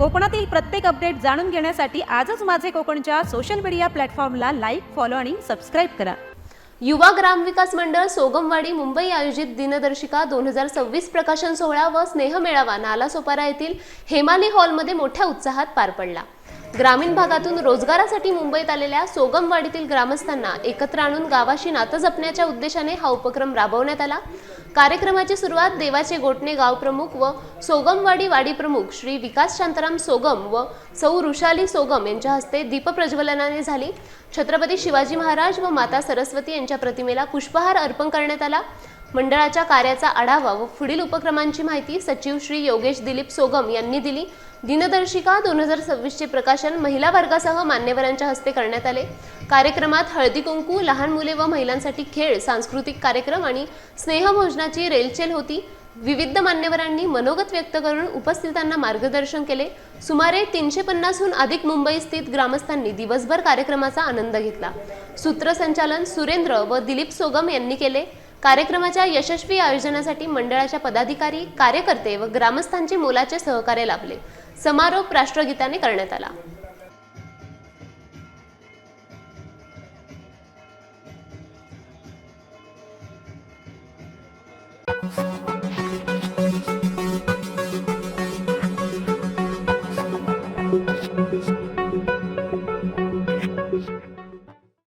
कोकणातील प्रत्येक अपडेट जाणून घेण्यासाठी आजच माझे कोकणच्या सोशल मीडिया प्लॅटफॉर्मला लाईक, फॉलो आणि सबस्क्राईब करा। युवा ग्रामविकास मंडळ सोगमवाडी मुंबई आयोजित दिनदर्शिका 2026 प्रकाशन सोहळा व स्नेह मेळावा नालासोपारा येथील हेमाली हॉलमध्ये मोठ्या उत्साहात पार पडला। ग्रामीण भागातून रोजगारासाठी मुंबईत आलेल्या सोगमवाडीतील ग्रामस्थांना एकत्र आणून गावाशी नातं जपण्याच्या उद्देशाने हा उपक्रम राबवण्यात आला। कार्यक्रमाची सुरुवात देवाचे गोटणे गाव प्रमुख व सोगमवाडी वाडी प्रमुख श्री विकास शांताराम सोगम व सौ ऋषाली सोगम यांच्या हस्ते दीपप्रज्वलनाने झाली। छत्रपती शिवाजी महाराज व माता सरस्वती यांच्या प्रतिमेला पुष्पहार अर्पण करण्यात आला। मंडळाच्या कार्याचा आढावा व पुढील उपक्रमांची माहिती सचिव श्री योगेश दिलीप सोगम यांनी दिली। दिनदर्शिका 2026 चे प्रकाशन महिला वर्गासह मान्यवरांच्या हस्ते करण्यात आले। कार्यक्रमात हळदी कुंकू, लहान मुले व महिलांसाठी खेळ, सांस्कृतिक कार्यक्रम आणि स्नेहभोजनाची रेलचेल होती। विविध मान्यवरांनी मनोगत व्यक्त करून उपस्थितांना मार्गदर्शन केले। सुमारे 350 हून अधिक मुंबई स्थित ग्रामस्थांनी दिवसभर कार्यक्रमाचा आनंद घेतला। सूत्रसंचालन सुरेंद्र व दिलीप सोगम यांनी केले। कार्यक्रमाच्या यशस्वी आयोजनासाठी मंडळाच्या पदाधिकारी, कार्यकर्ते व ग्रामस्थांचे मोलाचे सहकार्य लाभले। समारोप राष्ट्रगीताने करण्यात आला।